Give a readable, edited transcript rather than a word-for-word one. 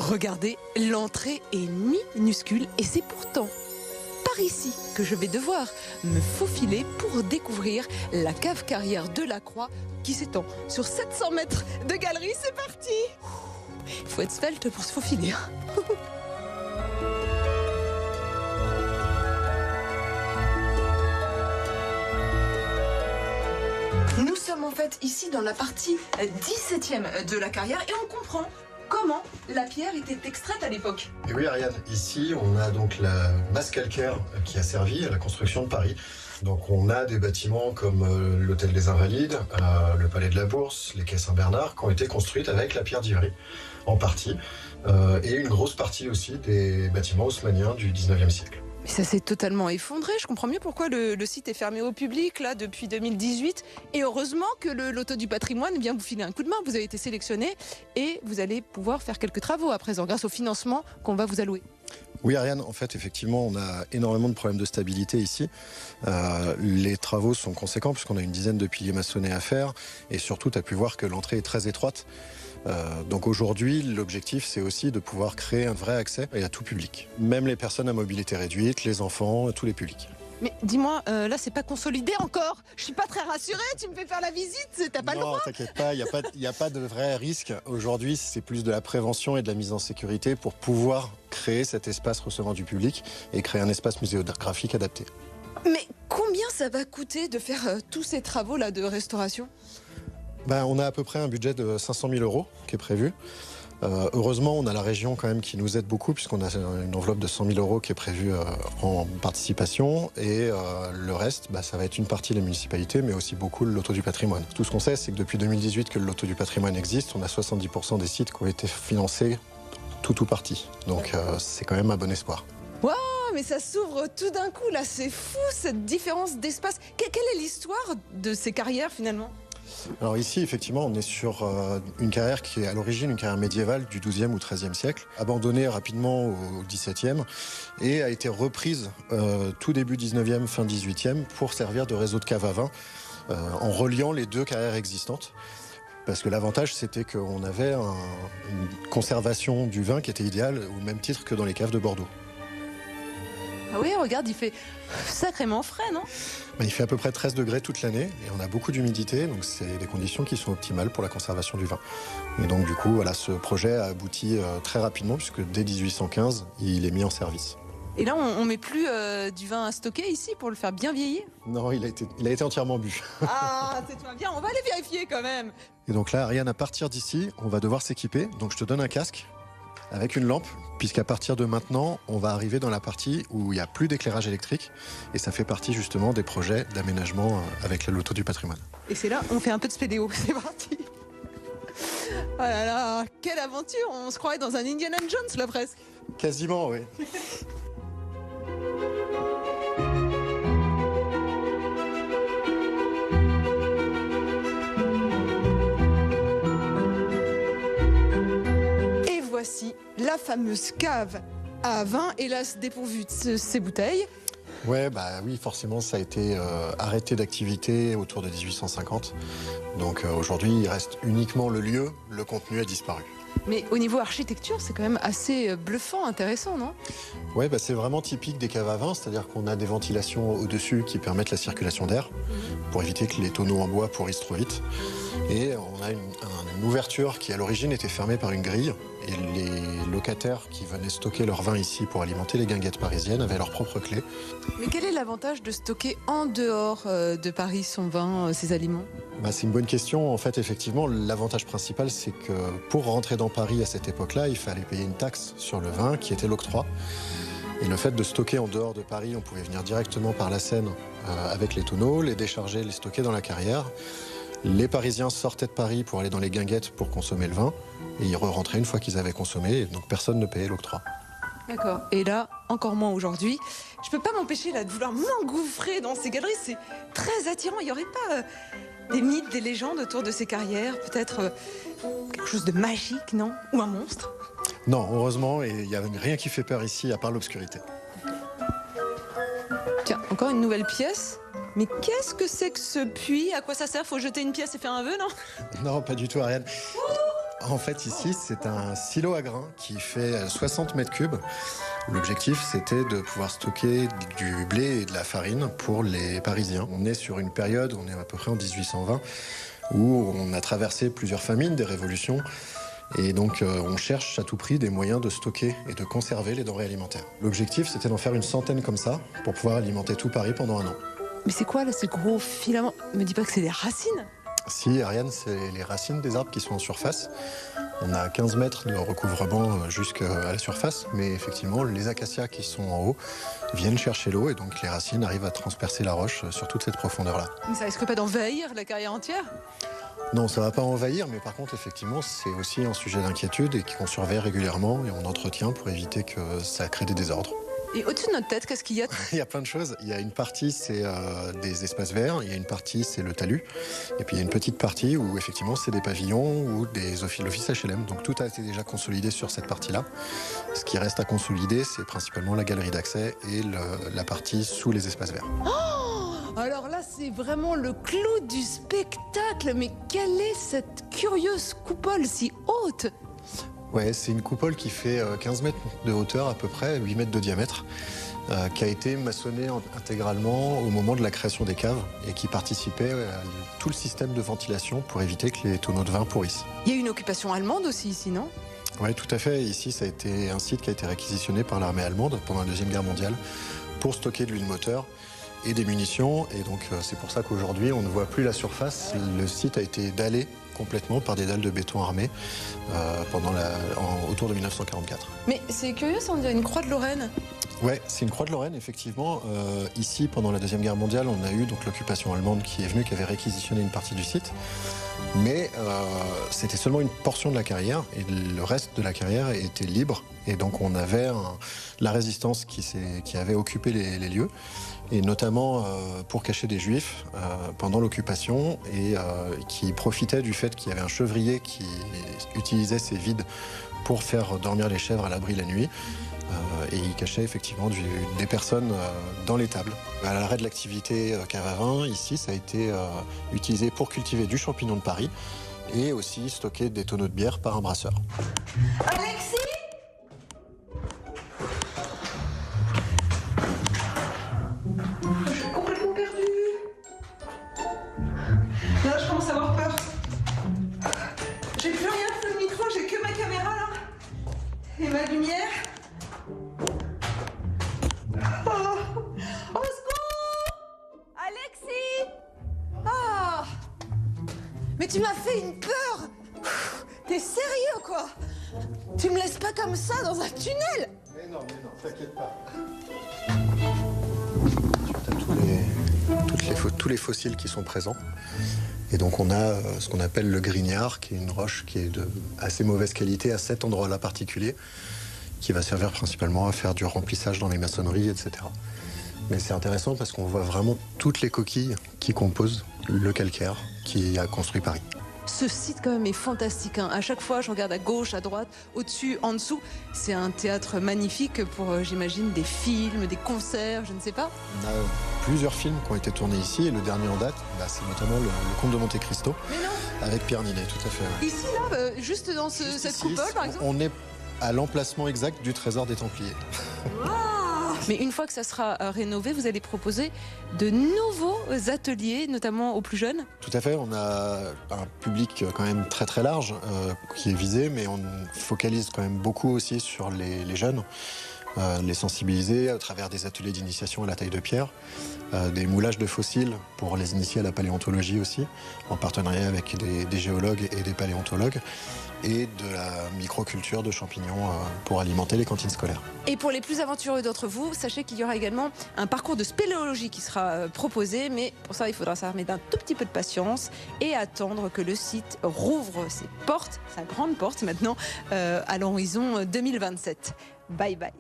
Regardez, l'entrée est minuscule et c'est pourtant par ici que je vais devoir me faufiler pour découvrir la cave carrière de la Croix qui s'étend sur 700 mètres de galerie. C'est parti! Il faut être svelte pour se faufiler. Nous sommes en fait ici dans la partie 17e de la carrière et on comprend comment la pierre était extraite à l'époque. Et oui Ariane, ici on a donc la masse calcaire qui a servi à la construction de Paris. Donc on a des bâtiments comme l'Hôtel des Invalides, le Palais de la Bourse, les quais Saint-Bernard qui ont été construites avec la pierre d'Ivry en partie et une grosse partie aussi des bâtiments haussmanniens du 19e siècle. Mais ça s'est totalement effondré. Je comprends mieux pourquoi le site est fermé au public là depuis 2018. Et heureusement que le loto du patrimoine vient vous filer un coup de main. Vous avez été sélectionné et vous allez pouvoir faire quelques travaux à présent grâce au financement qu'on va vous allouer. Oui Ariane, en fait effectivement on a énormément de problèmes de stabilité ici. Les travaux sont conséquents puisqu'on a une dizaine de piliers maçonnés à faire et surtout tu as pu voir que l'entrée est très étroite. Donc aujourd'hui, l'objectif, c'est aussi de pouvoir créer un vrai accès à tout public. Même les personnes à mobilité réduite, les enfants, tous les publics. Mais dis-moi, là, c'est pas consolidé encore. Je suis pas très rassurée, tu me fais faire la visite, t'as pas le droit. Non, t'inquiète pas, il n'y a pas de vrai risque. Aujourd'hui, c'est plus de la prévention et de la mise en sécurité pour pouvoir créer cet espace recevant du public et créer un espace muséographique adapté. Mais combien ça va coûter de faire tous ces travaux-là de restauration ? On a à peu près un budget de 500 000 € qui est prévu. Heureusement, on a la région quand même qui nous aide beaucoup puisqu'on a une enveloppe de 100 000 € qui est prévue en participation et le reste, ça va être une partie des municipalités mais aussi beaucoup le loto du patrimoine. Tout ce qu'on sait, c'est que depuis 2018 que le loto du patrimoine existe, on a 70% des sites qui ont été financés tout ou partie. Donc c'est quand même un bon espoir. Waouh, mais ça s'ouvre tout d'un coup là, c'est fou cette différence d'espace. Quelle est l'histoire de ces carrières finalement ? Alors ici, effectivement, on est sur une carrière qui est à l'origine une carrière médiévale du XIIe ou XIIIe siècle, abandonnée rapidement au XVIIe et a été reprise tout début XIXe, fin XVIIIe pour servir de réseau de cave à vin en reliant les deux carrières existantes. Parce que l'avantage, c'était qu'on avait une conservation du vin qui était idéale au même titre que dans les caves de Bordeaux. Ah oui, regarde, il fait sacrément frais, non ? Il fait à peu près 13 degrés toute l'année et on a beaucoup d'humidité, donc c'est des conditions qui sont optimales pour la conservation du vin. Et donc du coup, voilà, ce projet a abouti très rapidement puisque dès 1815, il est mis en service. Et là, on met plus du vin à stocker ici pour le faire bien vieillir ? Non, il a été entièrement bu. Ah, c'est toi bien, on va aller vérifier quand même. Et donc là, Ariane, à partir d'ici, on va devoir s'équiper. Donc je te donne un casque avec une lampe, puisqu'à partir de maintenant, on va arriver dans la partie où il n'y a plus d'éclairage électrique. Et ça fait partie justement des projets d'aménagement avec le loto du patrimoine. Et c'est là, on fait un peu de spéléo, c'est parti. Oh là là, quelle aventure, on se croirait dans un Indiana Jones là presque. Quasiment, oui. Voici la fameuse cave à vin, hélas dépourvue de ces bouteilles. Ouais, oui, forcément, ça a été arrêté d'activité autour de 1850. Donc aujourd'hui, il reste uniquement le lieu, le contenu a disparu. Mais au niveau architecture, c'est quand même assez bluffant, intéressant, non ? Ouais, c'est vraiment typique des caves à vin, c'est-à-dire qu'on a des ventilations au-dessus qui permettent la circulation d'air pour éviter que les tonneaux en bois pourrissent trop vite. Et on a une ouverture qui à l'origine était fermée par une grille et les locataires qui venaient stocker leur vin ici pour alimenter les guinguettes parisiennes avaient leur propre clé. Mais quel est l'avantage de stocker en dehors de Paris son vin, ses aliments ? C'est une bonne question. En fait, effectivement, l'avantage principal, c'est que pour rentrer dans Paris à cette époque-là, il fallait payer une taxe sur le vin qui était l'octroi. Et le fait de stocker en dehors de Paris, on pouvait venir directement par la Seine avec les tonneaux, les décharger, les stocker dans la carrière. Les Parisiens sortaient de Paris pour aller dans les guinguettes pour consommer le vin et ils re-rentraient une fois qu'ils avaient consommé, et donc personne ne payait l'octroi. D'accord. Et là, encore moins aujourd'hui. Je peux pas m'empêcher là de vouloir m'engouffrer dans ces galeries, c'est très attirant. Il n'y aurait pas des mythes, des légendes autour de ces carrières, peut-être quelque chose de magique, non ? Ou un monstre ? Non, heureusement, et il n'y a rien qui fait peur ici à part l'obscurité. Tiens, encore une nouvelle pièce. Mais qu'est-ce que c'est que ce puits ? À quoi ça sert ? Faut jeter une pièce et faire un vœu, non ? Non, pas du tout, Ariane. En fait, ici, c'est un silo à grains qui fait 60 mètres cubes. L'objectif, c'était de pouvoir stocker du blé et de la farine pour les Parisiens. On est sur une période, on est à peu près en 1820, où on a traversé plusieurs famines, des révolutions. Et donc, on cherche à tout prix des moyens de stocker et de conserver les denrées alimentaires. L'objectif, c'était d'en faire une centaine comme ça, pour pouvoir alimenter tout Paris pendant 1 an. Mais c'est quoi là, ce gros filament? Me dis pas que c'est des racines? Si, Ariane, c'est les racines des arbres qui sont en surface. On a 15 mètres de recouvrement jusqu'à la surface, mais effectivement, les acacias qui sont en haut viennent chercher l'eau et donc les racines arrivent à transpercer la roche sur toute cette profondeur-là. Mais ça risque pas d'envahir la carrière entière? Non, ça ne va pas envahir, mais par contre, effectivement, c'est aussi un sujet d'inquiétude et qu'on surveille régulièrement et on entretient pour éviter que ça crée des désordres. Et au-dessus de notre tête, qu'est-ce qu'il y a? Il y a plein de choses. Il y a une partie, c'est des espaces verts. Il y a une partie, c'est le talus. Et puis il y a une petite partie où effectivement, c'est des pavillons ou l'office HLM. Donc tout a été déjà consolidé sur cette partie-là. Ce qui reste à consolider, c'est principalement la galerie d'accès et la partie sous les espaces verts. Oh, alors là, c'est vraiment le clou du spectacle. Mais quelle est cette curieuse coupole si haute? Ouais, c'est une coupole qui fait 15 mètres de hauteur à peu près, 8 mètres de diamètre, qui a été maçonnée intégralement au moment de la création des caves et qui participait à tout le système de ventilation pour éviter que les tonneaux de vin pourrissent. Il y a eu une occupation allemande aussi ici, non? Oui, tout à fait. Ici, ça a été un site qui a été réquisitionné par l'armée allemande pendant la Deuxième Guerre mondiale pour stocker de l'huile moteur et des munitions. Et donc, c'est pour ça qu'aujourd'hui, on ne voit plus la surface. Le site a été dallé complètement par des dalles de béton armées autour de 1944. Mais c'est curieux, ça, on dirait une croix de Lorraine. Ouais, c'est une croix de Lorraine, effectivement. Ici, pendant la Deuxième Guerre mondiale, on a eu donc l'occupation allemande qui est venue, qui avait réquisitionné une partie du site. Mais c'était seulement une portion de la carrière et le reste de la carrière était libre. Et donc on avait la résistance qui avait occupé les lieux, et notamment pour cacher des juifs pendant l'occupation et qui profitaient du fait qu'il y avait un chevrier qui utilisait ces vides pour faire dormir les chèvres à l'abri la nuit. Et il cachait effectivement des personnes dans l'étable. À l'arrêt de l'activité cave à vin, ici, ça a été utilisé pour cultiver du champignon de Paris et aussi stocker des tonneaux de bière par un brasseur. Alexis! Je suis complètement perdue. Là, je commence à avoir peur. J'ai plus rien sur le micro, j'ai que ma caméra là. Et ma lumière. Au secours! Alexis! Ah! Mais tu m'as fait une peur! T'es sérieux, quoi? Tu me laisses pas comme ça dans un tunnel? Mais non, t'inquiète pas. Tu as tous les fossiles qui sont présents. Et donc on a ce qu'on appelle le grignard, qui est une roche qui est de assez mauvaise qualité à cet endroit-là particulier, qui va servir principalement à faire du remplissage dans les maçonneries, etc. Mais c'est intéressant parce qu'on voit vraiment toutes les coquilles qui composent le calcaire qui a construit Paris. Ce site quand même est fantastique, hein. À chaque fois, je regarde à gauche, à droite, au-dessus, en dessous. C'est un théâtre magnifique pour, j'imagine, des films, des concerts, je ne sais pas. On a plusieurs films qui ont été tournés ici et le dernier en date, c'est notamment le Comte de Monte Cristo. Mais non. Avec Pierre Ninet, tout à fait. Ouais. Ici, là, juste dans cette coupole, par exemple. On est à l'emplacement exact du trésor des Templiers. Wow. Mais une fois que ça sera rénové, vous allez proposer de nouveaux ateliers, notamment aux plus jeunes? Tout à fait, on a un public quand même très très large qui est visé, mais on focalise quand même beaucoup aussi sur les jeunes, les sensibiliser à travers des ateliers d'initiation à la taille de pierre, des moulages de fossiles pour les initier à la paléontologie aussi, en partenariat avec des géologues et des paléontologues, et de la microculture de champignons pour alimenter les cantines scolaires. Et pour les plus aventureux d'entre vous, sachez qu'il y aura également un parcours de spéléologie qui sera proposé, mais pour ça, il faudra s'armer d'un tout petit peu de patience et attendre que le site rouvre ses portes, sa grande porte maintenant, à l'horizon 2027. Bye bye.